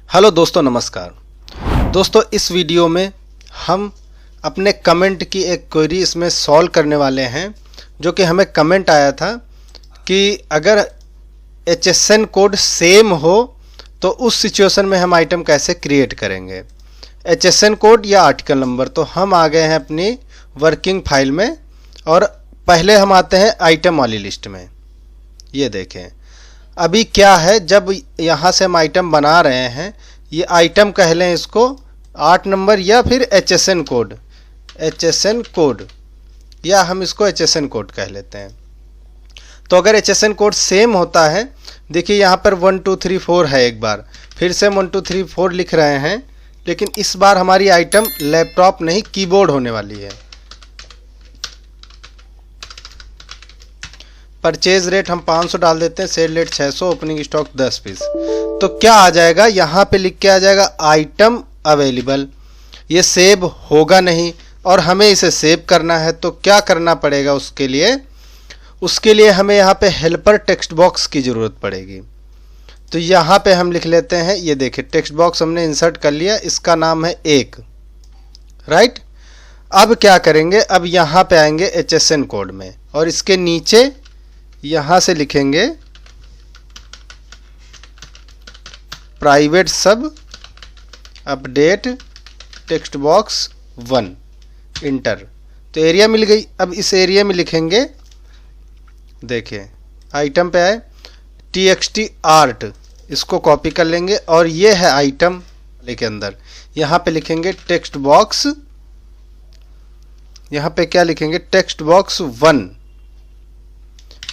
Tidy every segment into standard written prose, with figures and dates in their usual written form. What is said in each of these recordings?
Hello दोस्तों, नमस्कार। दोस्तों, इस वीडियो में हम अपने कमेंट की एक क्वेरी इसमें सॉल्व करने वाले हैं, जो कि हमें कमेंट आया था कि अगर HSN कोड सेम हो तो उस सिचुएशन में हम आइटम कैसे क्रिएट करेंगे, HSN कोड या आर्टिकल नंबर। तो हम आ गए हैं अपनी वर्किंग फाइल में और पहले हम आते हैं आइटम वाली लिस्ट में। ये देखें अभी क्या है, जब यहाँ से हम आइटम बना रहे हैं, ये आइटम कह लें इसको 8 नंबर या फिर HSN कोड या हम इसको HSN कोड कह लेते हैं। तो अगर HSN कोड सेम होता है, देखिए यहाँ पर 1 2 3 4 है, एक बार फिर से 1 2 3 4 लिख रहे हैं, लेकिन इस बार हमारी आइटम लैपटॉप नहीं कीबोर्ड होने वाली है। परचेज रेट हम 500 डाल देते हैं, sale rate 600, opening stock 10 piece. तो क्या आ जाएगा, यहाँ पे लिख के आ जाएगा आइटम अवेलेबल। ये सेव होगा नहीं और हमें इसे सेव करना है, तो क्या करना पड़ेगा उसके लिए हमें यहाँ पे हेल्पर टेक्स्ट बॉक्स की ज़रूरत पड़ेगी। तो यहाँ पे हम लिख लेते हैं, ये देखिए टेक्स्ट बॉक्स हमने इंसर्ट कर लिया, इसका नाम है 1, राइट। अब क्या करेंगे, अब यहाँ पे आएंगे HSN कोड में और इसके नीचे यहाँ से लिखेंगे प्राइवेट सब अपडेट टेक्स्ट बॉक्स 1, इंटर। तो एरिया मिल गई। अब इस एरिया में लिखेंगे, देखिए आइटम पे आए TXT आर्ट, इसको कॉपी कर लेंगे और ये है आइटम के अंदर। यहाँ पे लिखेंगे टेक्स्ट बॉक्स, यहाँ पे क्या लिखेंगे, text box 1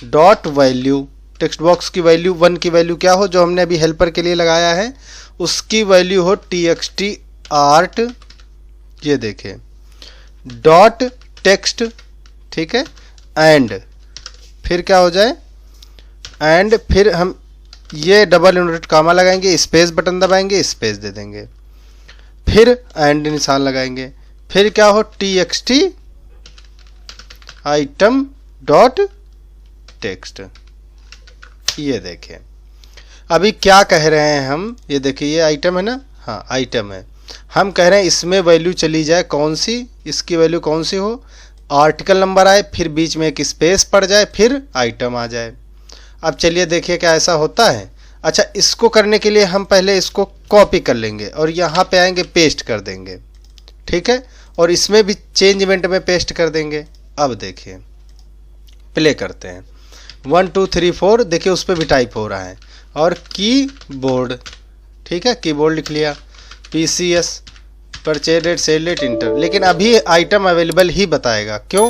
dot value. Text box की वैल्यू 1 की वैल्यू क्या हो, जो हमने अभी हेल्पर के लिए लगाया है उसकी वैल्यू हो TXT आर्ट, ये देखें डॉट टेक्स्ट, ठीक है। एंड फिर क्या हो जाए, एंड फिर हम ये डबल इन्वर्टेड कामा लगाएंगे, स्पेस बटन दबाएंगे, स्पेस दे देंगे, फिर एंड निशान लगाएंगे, फिर क्या हो TXT आइटम डॉट टेक्स्ट। ये देखें अभी क्या कह रहे हैं हम, ये देखिए ये आइटम है ना, हाँ आइटम है। हम कह रहे हैं इसमें वैल्यू चली जाए कौन सी, इसकी वैल्यू कौन सी हो, आर्टिकल नंबर आए, फिर बीच में एक स्पेस पड़ जाए, फिर आइटम आ जाए। अब चलिए देखिए क्या ऐसा होता है। अच्छा, इसको करने के लिए हम पहले इसको कॉपी कर लेंगे और यहाँ पे आएंगे पेस्ट कर देंगे, ठीक है, और इसमें भी चेंज इवेंट में पेस्ट कर देंगे। अब देखिए प्ले करते हैं, 1 2 3 4, देखिए उस पर भी टाइप हो रहा है, और कीबोर्ड, ठीक है, कीबोर्ड लिख लिया, PCS purchase rate cell rate inter. लेकिन अभी आइटम अवेलेबल ही बताएगा, क्यों,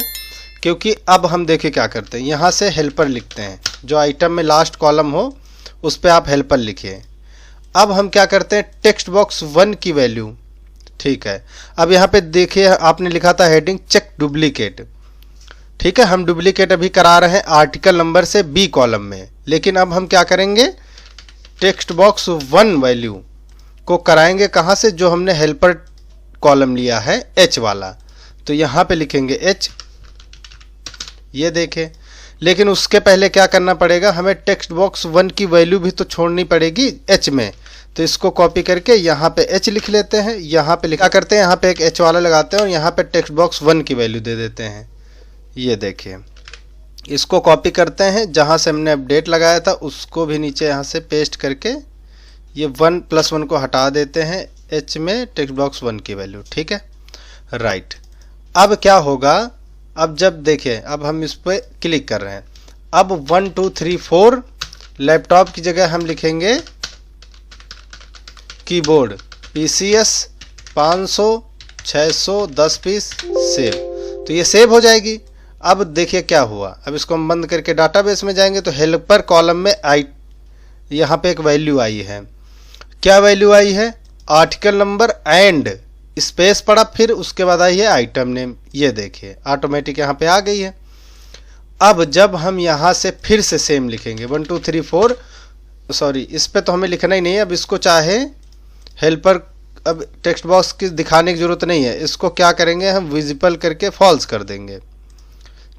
क्योंकि अब हम देखिए क्या करते हैं, यहाँ से हेल्पर लिखते हैं, जो आइटम में लास्ट कॉलम हो उस पर आप हेल्पर लिखिए। अब हम क्या करते हैं, टेक्स्ट बॉक्स 1 की वैल्यू, ठीक है। अब यहाँ पे देखिए आपने लिखा था हेडिंग चेक डुप्लीकेट, ठीक है, हम डुप्लीकेट अभी करा रहे हैं आर्टिकल नंबर से B कॉलम में। लेकिन अब हम क्या करेंगे, टेक्स्ट बॉक्स 1 वैल्यू को कराएंगे कहाँ से, जो हमने हेल्पर कॉलम लिया है H वाला। तो यहाँ पे लिखेंगे H, ये देखें। लेकिन उसके पहले क्या करना पड़ेगा, हमें टेक्स्ट बॉक्स 1 की वैल्यू भी तो छोड़नी पड़ेगी H में। तो इसको कॉपी करके यहाँ पे H लिख लेते हैं, यहाँ पे लिखा करते हैं, यहाँ पे एक H वाला लगाते हैं और यहाँ पे टेक्स्ट बॉक्स 1 की वैल्यू दे देते हैं। ये देखिए इसको कॉपी करते हैं, जहाँ से हमने अपडेट लगाया था उसको भी नीचे यहाँ से पेस्ट करके ये 1 + 1 को हटा देते हैं H में टेक्स्ट बॉक्स 1 की वैल्यू, ठीक है, राइट। अब क्या होगा, अब जब देखिए अब हम इस पर क्लिक कर रहे हैं, अब 1 2 3 4 लैपटॉप की जगह हम लिखेंगे कीबोर्ड, PCS 500 600 10 पीस सेव। तो ये सेव हो जाएगी। अब देखिए क्या हुआ, अब इसको हम बंद करके डाटाबेस में जाएंगे तो हेल्पर कॉलम में यहाँ पे एक वैल्यू आई है। क्या वैल्यू आई है, आर्टिकल नंबर एंड स्पेस पड़ा, फिर उसके बाद आई है आइटम नेम। ये देखिए ऑटोमेटिक यहाँ पे आ गई है। अब जब हम यहाँ से फिर से सेम लिखेंगे 1 2 3 4, सॉरी इस पे तो हमें लिखना ही नहीं है, अब इसको चाहे हेल्पर, अब टेक्स्ट बॉक्स की दिखाने की जरूरत नहीं है, इसको क्या करेंगे हम विजिबल करके फॉल्स कर देंगे।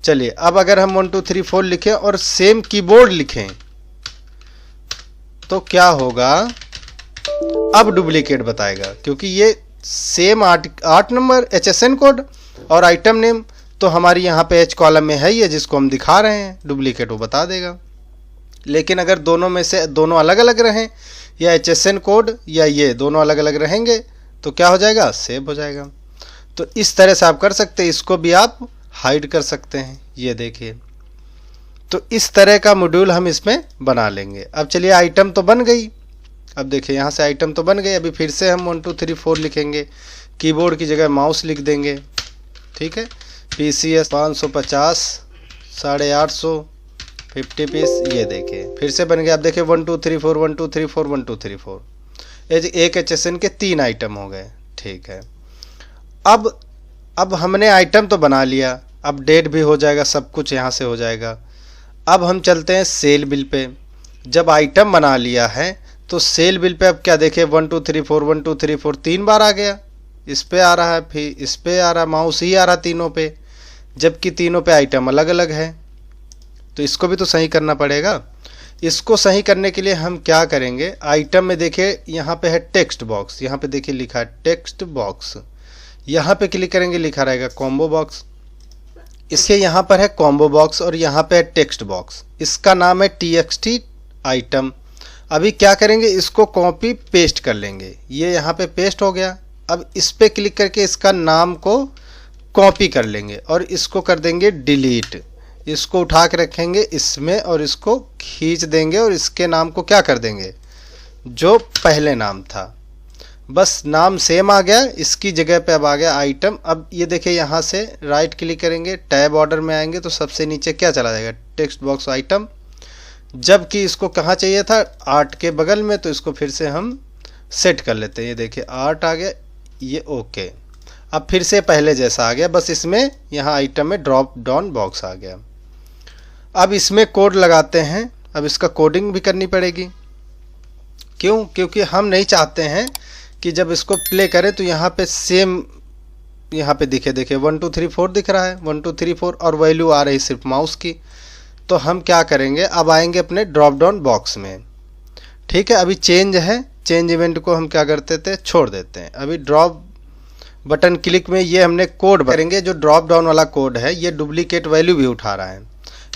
चलिए अब अगर हम 1 2 3 4 लिखें और सेम कीबोर्ड लिखें तो क्या होगा, अब डुप्लीकेट बताएगा, क्योंकि ये सेम 8 नंबर HSN कोड और आइटम नेम तो हमारी यहाँ पे H कॉलम में है ही है, जिसको हम दिखा रहे हैं, डुप्लीकेट वो बता देगा। लेकिन अगर दोनों में से दोनों अलग अलग रहें, या HSN कोड या ये दोनों अलग अलग रहेंगे, तो क्या हो जाएगा, सेव हो जाएगा। तो इस तरह से आप कर सकते हैं, इसको भी आप हाइड कर सकते हैं। ये देखिए, तो इस तरह का मॉड्यूल हम इसमें बना लेंगे। अब चलिए, आइटम तो बन गई। अब देखिए यहाँ से आइटम तो बन गई। अभी फिर से हम 1 2 3 4 लिखेंगे, कीबोर्ड की जगह माउस लिख देंगे, ठीक है। PCS 550 850 50 पीस, ये देखिए फिर से बन गया। अब देखिए 1 2 3 4 1 2 3 4 1 2 3 4, एक HSN के 3 आइटम हो गए, ठीक है। अब हमने आइटम तो बना लिया, अब डेट भी हो जाएगा, सब कुछ यहाँ से हो जाएगा। अब हम चलते हैं सेल बिल पे। जब आइटम बना लिया है तो सेल बिल पे अब क्या देखें, 1 2 3 4 1 2 3 4 3 बार आ गया। इस पे आ रहा है, फिर इस पे आ रहा, माउस ही आ रहा तीनों पे, जबकि तीनों पे आइटम अलग अलग है। तो इसको भी तो सही करना पड़ेगा। इसको सही करने के लिए हम क्या करेंगे, आइटम में देखिए यहाँ पे है टेक्स्ट बॉक्स, यहाँ पे देखिए लिखा है टेक्स्ट बॉक्स, यहाँ पे क्लिक करेंगे लिखा रहेगा कॉम्बो बॉक्स। इसके यहाँ पर है कॉम्बो बॉक्स और यहाँ पे है टेक्स्ट बॉक्स, इसका नाम है TXT आइटम। अभी क्या करेंगे, इसको कॉपी पेस्ट कर लेंगे, ये यहाँ पे पेस्ट हो गया। अब इस पे क्लिक करके इसका नाम को कॉपी कर लेंगे और इसको कर देंगे डिलीट। इसको उठा के रखेंगे इसमें और इसको खींच देंगे और इसके नाम को क्या कर देंगे, जो पहले नाम था, बस नाम सेम आ गया, इसकी जगह पे अब आ गया आइटम। अब ये देखिए यहाँ से राइट क्लिक करेंगे, टैब ऑर्डर में आएंगे तो सबसे नीचे क्या चला जाएगा, टेक्स्ट बॉक्स आइटम। जबकि इसको कहाँ चाहिए था, 8 के बगल में, तो इसको फिर से हम सेट कर लेते हैं। ये देखिए 8 आ गया, ये ओके। अब फिर से पहले जैसा आ गया, बस इसमें यहाँ आइटम में ड्रॉप डाउन बॉक्स आ गया। अब इसमें कोड लगाते हैं। अब इसका कोडिंग भी करनी पड़ेगी, क्यों, क्योंकि हम नहीं चाहते हैं कि जब इसको प्ले करें तो यहाँ पे सेम यहाँ पे दिखे 1 2 3 4 दिख रहा है, 1 2 3 4 और वैल्यू आ रही सिर्फ माउस की। तो हम क्या करेंगे, अब आएंगे अपने ड्रॉप डाउन बॉक्स में, ठीक है। अभी चेंज है, चेंज इवेंट को हम क्या करते थे, छोड़ देते हैं। अभी ड्रॉप बटन क्लिक में ये हमने कोड करेंगे, जो ड्रॉप डाउन वाला कोड है ये डुप्लीकेट वैल्यू भी उठा रहा है,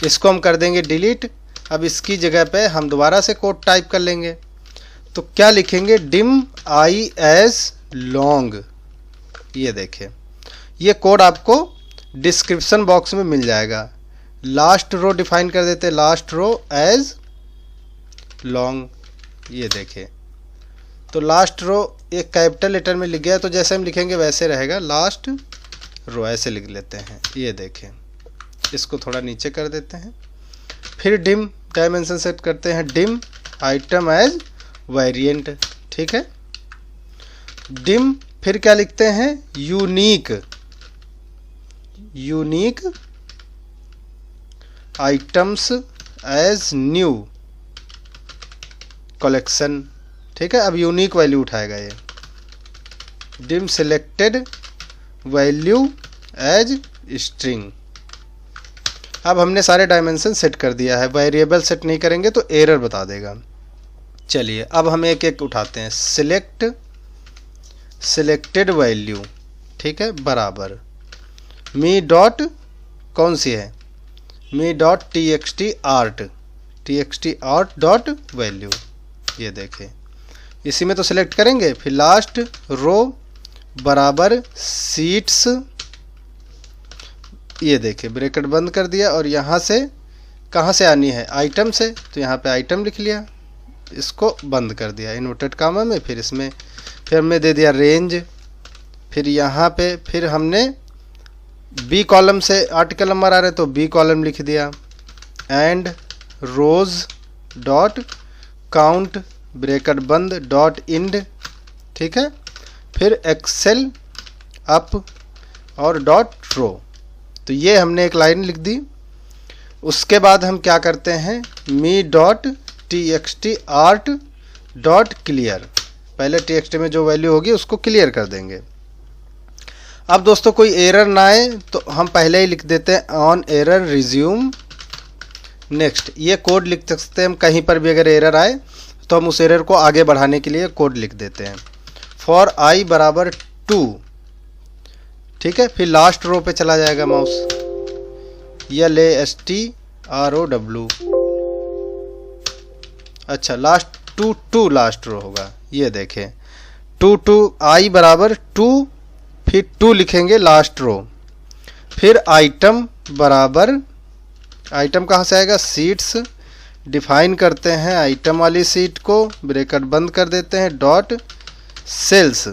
इसको हम कर देंगे डिलीट। अब इसकी जगह पे हम दोबारा से कोड टाइप कर लेंगे, तो क्या लिखेंगे, डिम आई एज लॉन्ग। ये देखें, ये कोड आपको डिस्क्रिप्शन बॉक्स में मिल जाएगा। लास्ट रो डिफाइन कर देते, लास्ट रो एज लॉन्ग। ये देखें, तो लास्ट रो एक कैपिटल लेटर में लिख गया, तो जैसे हम लिखेंगे वैसे रहेगा, लास्ट रो ऐसे लिख लेते हैं। ये देखें, इसको थोड़ा नीचे कर देते हैं। फिर डिम डायमेंशन सेट करते हैं, डिम आइटम एज वेरिएंट, ठीक है। डिम फिर क्या लिखते हैं, unique, unique items as new collection, ठीक है। अब यूनिक वैल्यू उठाएगा ये, dim selected value as string. अब हमने सारे डायमेंशन सेट कर दिया है, वेरिएबल सेट नहीं करेंगे तो एरर बता देगा। चलिए अब हम एक एक उठाते हैं, सिलेक्टेड वैल्यू, ठीक है, बराबर मी डॉट कौन सी है, me dot TXT art dot value. ये देखें, इसी में तो सिलेक्ट करेंगे। फिर लास्ट रो बराबर सीट्स, ये देखिए ब्रैकेट बंद कर दिया और यहाँ से कहाँ से आनी है, आइटम से, तो यहाँ पे आइटम लिख लिया, इसको बंद कर दिया इन्वर्टेड कामा में। फिर इसमें फिर हमने दे दिया रेंज। फिर यहाँ पे फिर हमने बी कॉलम से आर्टिकल नंबर आ रहे तो बी कॉलम लिख दिया, and rows dot count bracket बंद डॉट इंड, ठीक है। फिर एक्सेल अप और डॉट रो, तो ये हमने एक लाइन लिख दी। उसके बाद हम क्या करते हैं, me dot TXT art dot clear, पहले TXT में जो वैल्यू होगी उसको क्लियर कर देंगे। अब दोस्तों कोई एरर ना आए तो हम पहले ही लिख देते हैं ऑन एरर रिज्यूम नेक्स्ट। ये कोड लिख सकते हैं हम, कहीं पर भी अगर एरर आए तो हम उस एरर को आगे बढ़ाने के लिए कोड लिख देते हैं फॉर आई बराबर 2, ठीक है। फिर लास्ट रो पे चला जाएगा माउस, LASTROW, अच्छा लास्ट 2 लास्ट रो होगा, ये देखें 2 आई बराबर 2, फिर 2 लिखेंगे लास्ट रो, फिर आइटम बराबर, आइटम कहाँ से आएगा, सीट्स, डिफाइन करते हैं आइटम वाली सीट को, ब्रैकेट बंद कर देते हैं, डॉट सेल्स,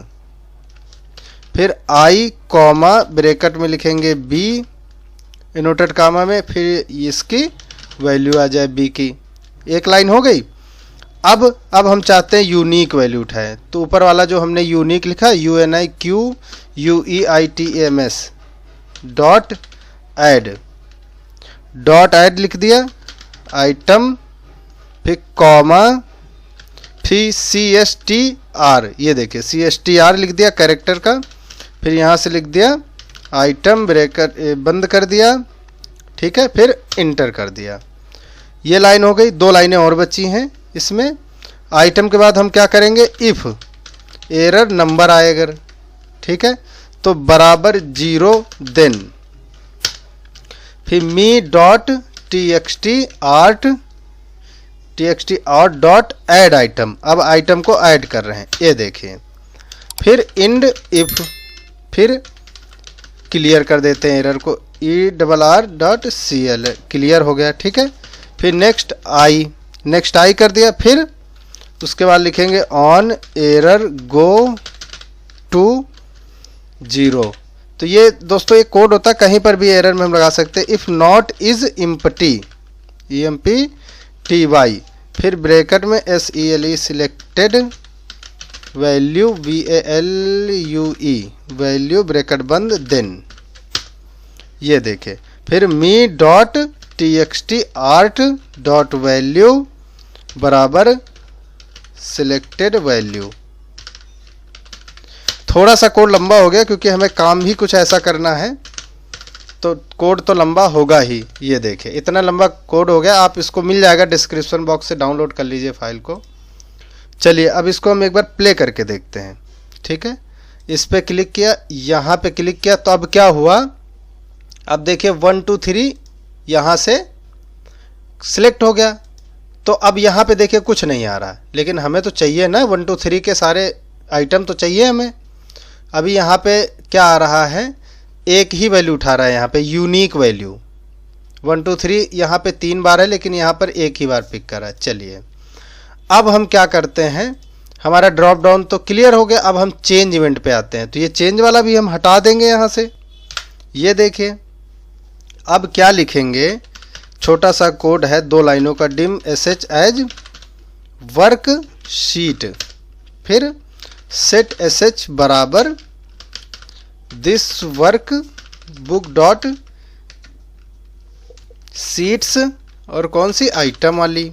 फिर आई कॉमा ब्रैकेट में लिखेंगे बी इनवर्टेड कामा में, फिर इसकी वैल्यू आ जाए बी की। एक लाइन हो गई। अब हम चाहते हैं यूनिक वैल्यू उठाएं, तो ऊपर वाला जो हमने यूनिक लिखा UNIQUEITAMS डॉट ऐड लिख दिया, आइटम, फिर कॉमा, फिर CSTR, ये देखिए CSTR लिख दिया कैरेक्टर का, फिर यहाँ से लिख दिया आइटम, ब्रैकेट बंद कर दिया, ठीक है, फिर इंटर कर दिया। ये लाइन हो गई। 2 लाइनें और बची हैं इसमें। आइटम के बाद हम क्या करेंगे, इफ़ एरर नंबर आए अगर, ठीक है, तो बराबर 0 देन, फिर me dot txt art dot add item, अब आइटम को ऐड कर रहे हैं, ये देखिए, फिर इंड इफ, फिर क्लियर कर देते हैं एरर को, ERR.CL क्लियर हो गया, ठीक है। फिर नेक्स्ट आई कर दिया, फिर उसके बाद लिखेंगे ऑन एरर गो टू 0। तो ये दोस्तों एक कोड होता है, कहीं पर भी एरर में हम लगा सकते हैं। If not is empty, EMPTY, फिर ब्रैकेट में SELE selected value VALUE value, bracket बंद, देन, ये देखे, फिर me dot TXT art dot value बराबर सिलेक्टेड वैल्यू। थोड़ा सा कोड लंबा हो गया क्योंकि हमें काम ही कुछ ऐसा करना है, तो कोड तो लंबा होगा ही। ये देखें इतना लंबा कोड हो गया, आप इसको मिल जाएगा डिस्क्रिप्शन बॉक्स से, डाउनलोड कर लीजिए फाइल को। चलिए अब इसको हम एक बार प्ले करके देखते हैं, ठीक है। इस पर क्लिक किया, यहाँ पे क्लिक किया, तो अब क्या हुआ, अब देखिए 1 2 3 यहाँ से सिलेक्ट हो गया। तो अब यहाँ पे देखिए कुछ नहीं आ रहा, लेकिन हमें तो चाहिए ना 1 2 3 के सारे आइटम तो चाहिए हमें। अभी यहाँ पे क्या आ रहा है, एक ही वैल्यू उठा रहा है यहाँ पे, यूनिक वैल्यू 1 2 3 यहाँ पे 3 बार है, लेकिन यहाँ पर एक ही बार पिक करा। चलिए अब हम क्या करते हैं, हमारा ड्रॉप डाउन तो क्लियर हो गया। अब हम चेंज इवेंट पे आते हैं, तो ये चेंज वाला भी हम हटा देंगे यहाँ से। ये देखिए अब क्या लिखेंगे, छोटा सा कोड है 2 लाइनों का, dim sh as worksheet, फिर सेट sh बराबर this workbook dot sheets, और कौन सी, आइटम वाली,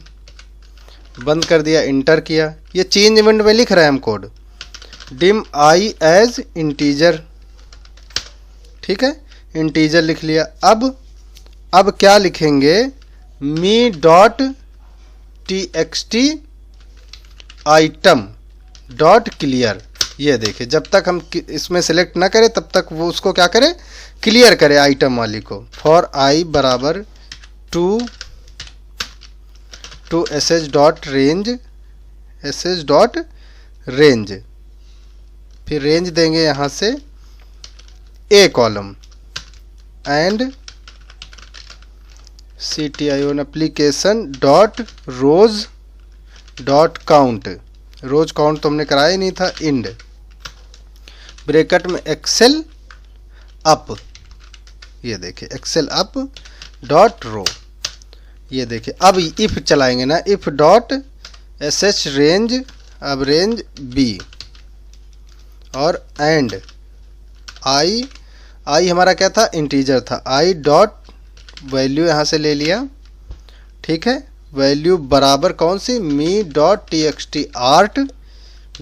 बंद कर दिया, इंटर किया। ये चेंज इवेंट में लिख रहे हैं हम code, dim I as integer, ठीक है, इंटीजर लिख लिया। अब क्या लिखेंगे, me dot txt item dot clear. ये देखिए जब तक हम इसमें सेलेक्ट ना करें तब तक वो उसको क्या करे, क्लियर करे आइटम वाली को। फॉर आई बराबर टू sh डॉट रेंज, फिर रेंज देंगे यहाँ से A column, and CTION application dot rows dot count, rows count तो हमने कराया ही नहीं था, इंड, ब्रैकेट में एक्सेल अप, ये देखिए एक्सेल अप डॉट रो। ये देखिए अब इफ चलाएंगे ना, इफ डॉट sh रेंज, अब रेंज बी, और एंड आई हमारा क्या था, इंटीजर था, आई डॉट वैल्यू यहाँ से ले लिया, ठीक है, वैल्यू बराबर कौन सी, me dot txt art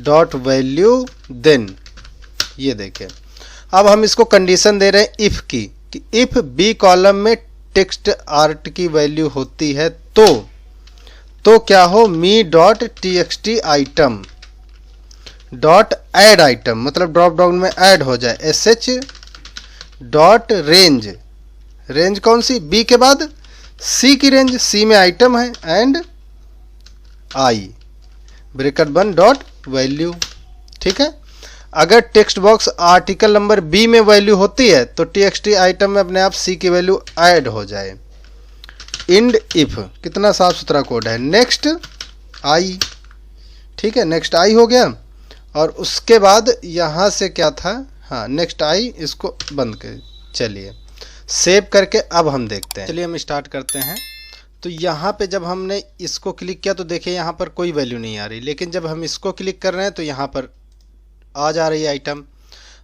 dot value, then. ये देखें अब हम इसको कंडीशन दे रहे हैं इफ़ की, कि इफ़ बी कॉलम में टेक्स्ट आर्ट की वैल्यू होती है तो क्या हो, me dot T X T item dot add item, मतलब ड्रॉप डाउन में ऐड हो जाए, S H dot range, range कौन सी, बी के बाद सी की रेंज, सी में आइटम है, एंड आई ब्रैकेट बंद डॉट वैल्यू। ठीक है, अगर text box article number B में वैल्यू होती है तो टी एक्स टी आइटम में अपने आप सी की वैल्यू ऐड हो जाए। इंड इफ, कितना साफ सुथरा कोड है। नेक्स्ट आई, ठीक है, नेक्स्ट आई हो गया। और उसके बाद यहाँ से क्या था, हाँ नेक्स्ट आई, इसको बंद कर, चलिए सेव करके अब हम देखते हैं। चलिए हम स्टार्ट करते हैं। तो यहाँ पे जब हमने इसको क्लिक किया तो देखिए यहाँ पर कोई वैल्यू नहीं आ रही, लेकिन जब हम इसको क्लिक कर रहे हैं तो यहाँ पर आ जा रही है आइटम।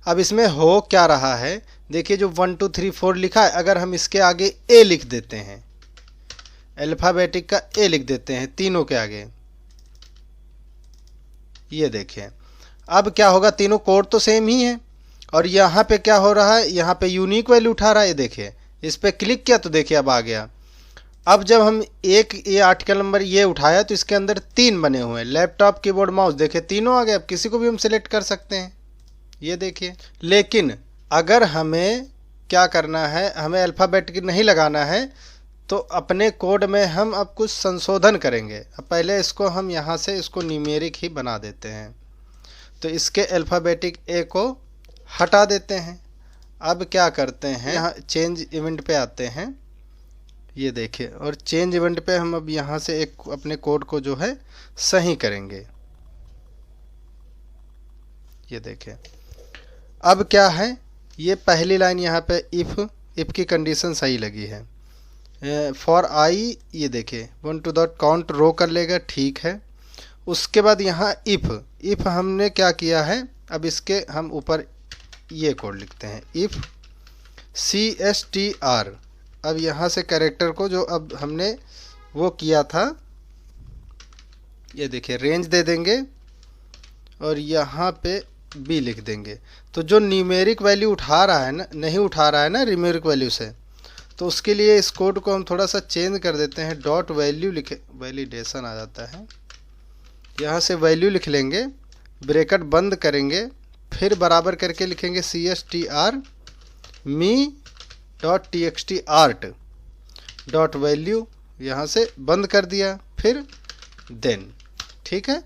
अब इसमें हो क्या रहा है, देखिए जो 1 2 3 4 लिखा है, अगर हम इसके आगे ए लिख देते हैं, अल्फ़ाबेटिक का ए लिख देते हैं तीनों के आगे, ये देखिए अब क्या होगा, तीनों कोड तो सेम ही है। और यहाँ पे क्या हो रहा है, यहाँ पे यूनिक वैल्यू उठा रहा है, ये देखिए इस पर क्लिक किया तो देखिए अब आ गया। अब जब हम एक ये आर्टिकल नंबर ये उठाया तो इसके अंदर 3 बने हुए हैं, लैपटॉप कीबोर्ड माउस, देखिए तीनों आ गए। अब किसी को भी हम सिलेक्ट कर सकते हैं, ये देखिए। लेकिन अगर हमें क्या करना है, हमें अल्फ़ाबेटिक नहीं लगाना है, तो अपने कोड में हम अब कुछ संशोधन करेंगे। अब पहले इसको हम यहाँ से इसको न्यूमेरिक ही बना देते हैं, तो इसके अल्फ़ाबेटिक ए को हटा देते हैं। अब क्या करते हैं, यहाँ चेंज इवेंट पे आते हैं, ये देखिए, और चेंज इवेंट पे हम अब यहाँ से एक अपने कोड को जो है सही करेंगे, ये देखिए। अब क्या है, ये पहली लाइन यहाँ पे इफ़ की कंडीशन सही लगी है। फॉर आई, ये देखिए 1 to dot काउंट रो कर लेगा, ठीक है। उसके बाद यहाँ इफ़ हमने क्या किया है, अब इसके हम ऊपर ये कोड लिखते हैं, इफ़ CSTR। अब यहाँ से कैरेक्टर को जो अब हमने वो किया था, ये देखिए रेंज दे देंगे और यहाँ पे बी लिख देंगे। तो जो न्यूमेरिक वैल्यू उठा रहा है ना, नहीं उठा रहा है ना न्यूमेरिक वैल्यू से, तो उसके लिए इस कोड को हम थोड़ा सा चेंज कर देते हैं, डॉट वैल्यू लिखे, वैलिडेशन आ जाता है, यहाँ से वैल्यू लिख लेंगे, ब्रैकेट बंद करेंगे, फिर बराबर करके लिखेंगे CSTR me dot TXT art dot value, यहाँ से बंद कर दिया, फिर देन, ठीक है।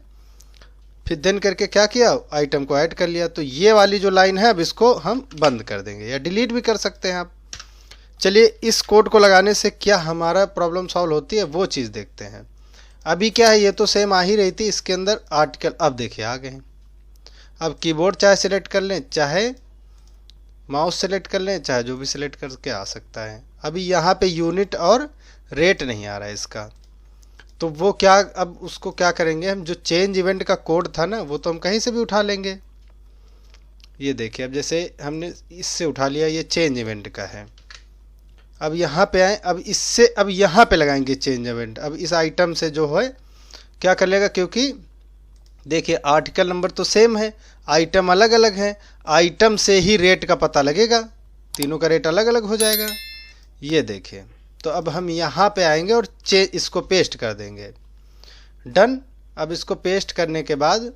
फिर देन करके क्या किया, आइटम को ऐड कर लिया। तो ये वाली जो लाइन है अब इसको हम बंद कर देंगे, या डिलीट भी कर सकते हैं आप। चलिए इस कोड को लगाने से क्या हमारा प्रॉब्लम सॉल्व होती है वो चीज़ देखते हैं। अभी क्या है, ये तो सेम आ ही रही थी, इसके अंदर आर्टिकल अब देखिए आ गए हैं। अब कीबोर्ड चाहे सिलेक्ट कर लें, चाहे माउस सेलेक्ट कर लें, चाहे जो भी सिलेक्ट करके आ सकता है। अभी यहाँ पे यूनिट और रेट नहीं आ रहा है इसका, तो वो क्या, अब उसको क्या करेंगे हम, जो चेंज इवेंट का कोड था ना वो तो हम कहीं से भी उठा लेंगे। ये देखिए अब जैसे हमने इससे उठा लिया, ये चेंज इवेंट का है। अब यहाँ पे आए, अब इससे अब यहाँ पे लगाएंगे चेंज इवेंट। अब इस आइटम से जो है क्या कर लेगा, क्योंकि देखिए आर्टिकल नंबर तो सेम है, आइटम अलग अलग है, आइटम से ही रेट का पता लगेगा, तीनों का रेट अलग अलग हो जाएगा। ये देखिए, तो अब हम यहाँ पे आएंगे और इसको पेस्ट कर देंगे, डन। अब इसको पेस्ट करने के बाद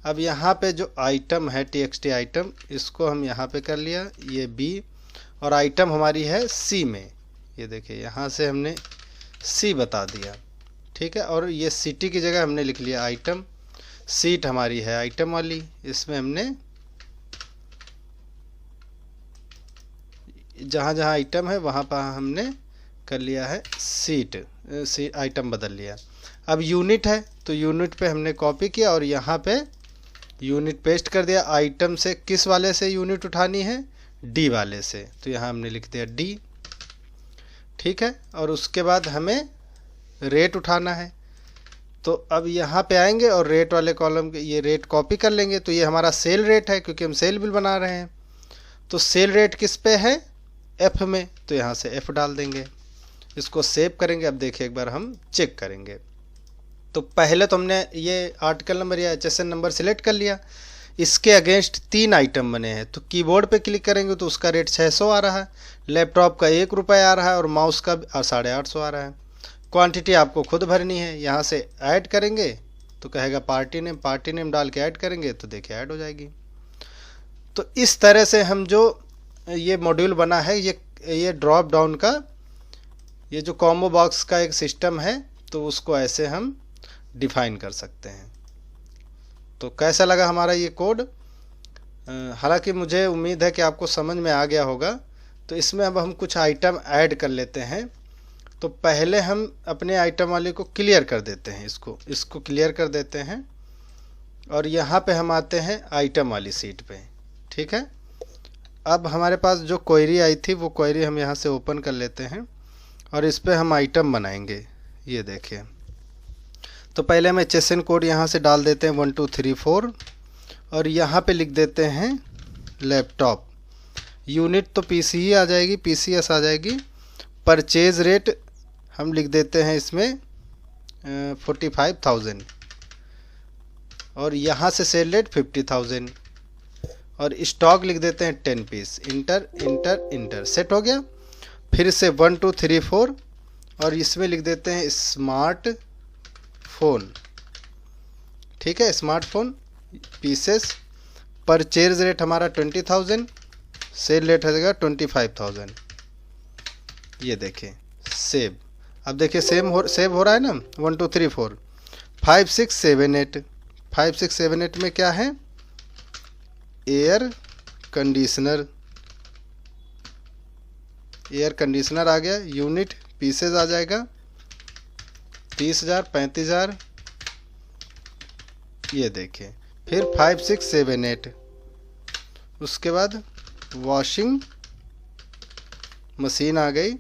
अब यहाँ पे जो आइटम है TXT आइटम, इसको हम यहाँ पे कर लिया, ये B, और आइटम हमारी है C में, ये देखिए यहाँ से हमने C बता दिया, ठीक है। और ये सिटी की जगह हमने लिख लिया आइटम, सीट हमारी है आइटम वाली, इसमें हमने जहाँ जहाँ आइटम है वहाँ पर हमने कर लिया है सीट आइटम बदल लिया। अब यूनिट है तो यूनिट पे हमने कॉपी किया और यहाँ पे यूनिट पेस्ट कर दिया। आइटम से किस वाले से यूनिट उठानी है, डी वाले से, तो यहाँ हमने लिख दिया डी, ठीक है। और उसके बाद हमें रेट उठाना है, तो अब यहाँ पे आएंगे और रेट वाले कॉलम के ये रेट कॉपी कर लेंगे। तो ये हमारा सेल रेट है क्योंकि हम सेल बिल बना रहे हैं, तो सेल रेट किस पे है, एफ में, तो यहाँ से एफ डाल देंगे, इसको सेव करेंगे। अब देखिए एक बार हम चेक करेंगे, तो पहले तो हमने ये आर्टिकल नंबर या HSN नंबर सिलेक्ट कर लिया, इसके अगेंस्ट 3 आइटम बने हैं, तो कीबोर्ड पे क्लिक करेंगे तो उसका रेट 600 आ रहा है, लैपटॉप का 1 रुपये आ रहा है और माउस का 850 आ रहा है। क्वांटिटी आपको खुद भरनी है। यहाँ से ऐड करेंगे तो कहेगा पार्टी नेम डाल के ऐड करेंगे तो देखिए ऐड हो जाएगी। तो इस तरह से हम जो ये मॉड्यूल बना है, ये ड्रॉप डाउन का ये जो कॉम्बो बॉक्स का एक सिस्टम है, तो उसको ऐसे हम डिफाइन कर सकते हैं। तो कैसा लगा हमारा ये कोड? हालांकि मुझे उम्मीद है कि आपको समझ में आ गया होगा। तो इसमें अब हम कुछ आइटम ऐड कर लेते हैं। तो पहले हम अपने आइटम वाले को क्लियर कर देते हैं, इसको क्लियर कर देते हैं और यहाँ पे हम आते हैं आइटम वाली सीट पे। ठीक है, अब हमारे पास जो क्वेरी आई थी वो क्वेरी हम यहाँ से ओपन कर लेते हैं और इस पे हम आइटम बनाएंगे। ये देखिए, तो पहले हम HSN कोड यहाँ से डाल देते हैं 1 2 3 4 और यहाँ पे लिख देते हैं लैपटॉप। यूनिट तो PC ही आ जाएगी, PCS आ जाएगी। परचेज रेट हम लिख देते हैं इसमें 45,000 और यहाँ से सेल रेट 50,000 और स्टॉक लिख देते हैं 10 piece. Enter enter enter, set हो गया। फिर से 1 2 3 4 और इसमें लिख देते हैं स्मार्ट फ़ोन। ठीक है, स्मार्टफोन पीसेस। परचेज रेट हमारा 20,000, सेल रेट रहेगा 25,000। ये देखें सेव। अब देखिए सेव हो रहा है ना। 1 2 3 4 5 6 7 8। 5 6 7 8 में क्या है? Air conditioner. एयर कंडीशनर आ गया। यूनिट पीसेज आ जाएगा 30,000 35,000। ये देखिए, फिर 5 6 7 8। उसके बाद वॉशिंग मशीन आ गई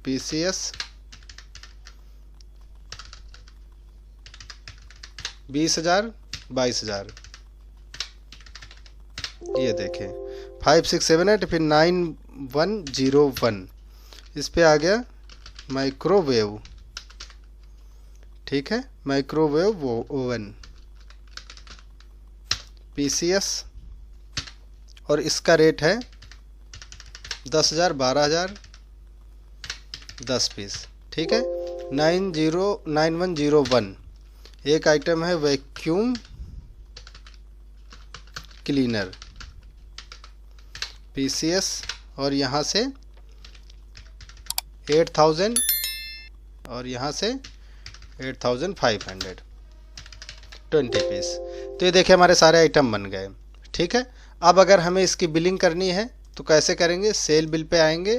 PCS 20,000 22,000। ये देखें 5 6 7 8। फिर 9101 इस पे आ गया माइक्रोवेव। ठीक है, माइक्रोवेव ओवन PCS और इसका रेट है 10,000 12,000 10 पीस। ठीक है, 9101 एक आइटम है वैक्यूम क्लीनर PCS और यहाँ से 8,000 और यहाँ से 8,500 20 पीस। तो ये देखिए हमारे सारे आइटम बन गए। ठीक है, अब अगर हमें इसकी बिलिंग करनी है तो कैसे करेंगे? सेल बिल पे आएंगे,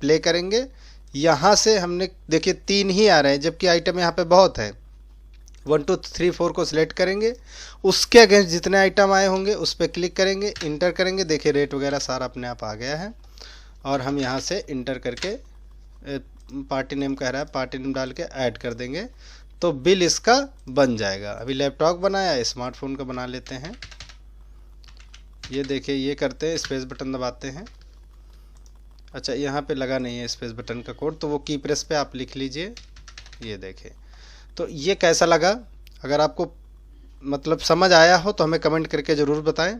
प्ले करेंगे। यहाँ से हमने देखिए 3 ही आ रहे हैं जबकि आइटम यहाँ पे बहुत है। 1 2 3 4 को सिलेक्ट करेंगे, उसके अगेंस्ट जितने आइटम आए होंगे उस पर क्लिक करेंगे, इंटर करेंगे। देखिए रेट वगैरह सारा अपने आप आ गया है और हम यहाँ से इंटर करके पार्टी नेम कह रहा है, पार्टी नेम डाल के ऐड कर देंगे तो बिल इसका बन जाएगा। अभी लैपटॉप बनाया, स्मार्टफोन का बना लेते हैं। ये देखिए, ये करते हैं, स्पेस बटन दबाते हैं। अच्छा, यहाँ पे लगा नहीं है स्पेस बटन का कोड, तो वो की प्रेस पे आप लिख लीजिए। ये देखें, तो ये कैसा लगा? अगर आपको मतलब समझ आया हो तो हमें कमेंट करके ज़रूर बताएं।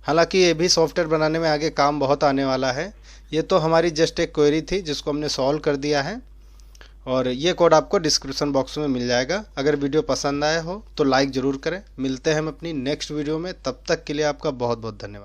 हालांकि ये भी सॉफ्टवेयर बनाने में आगे काम बहुत आने वाला है। ये तो हमारी जस्ट एक क्वेरी थी जिसको हमने सॉल्व कर दिया है और ये कोड आपको डिस्क्रिप्शन बॉक्स में मिल जाएगा। अगर वीडियो पसंद आया हो तो लाइक ज़रूर करें। मिलते हैं हम अपनी नेक्स्ट वीडियो में, तब तक के लिए आपका बहुत बहुत धन्यवाद।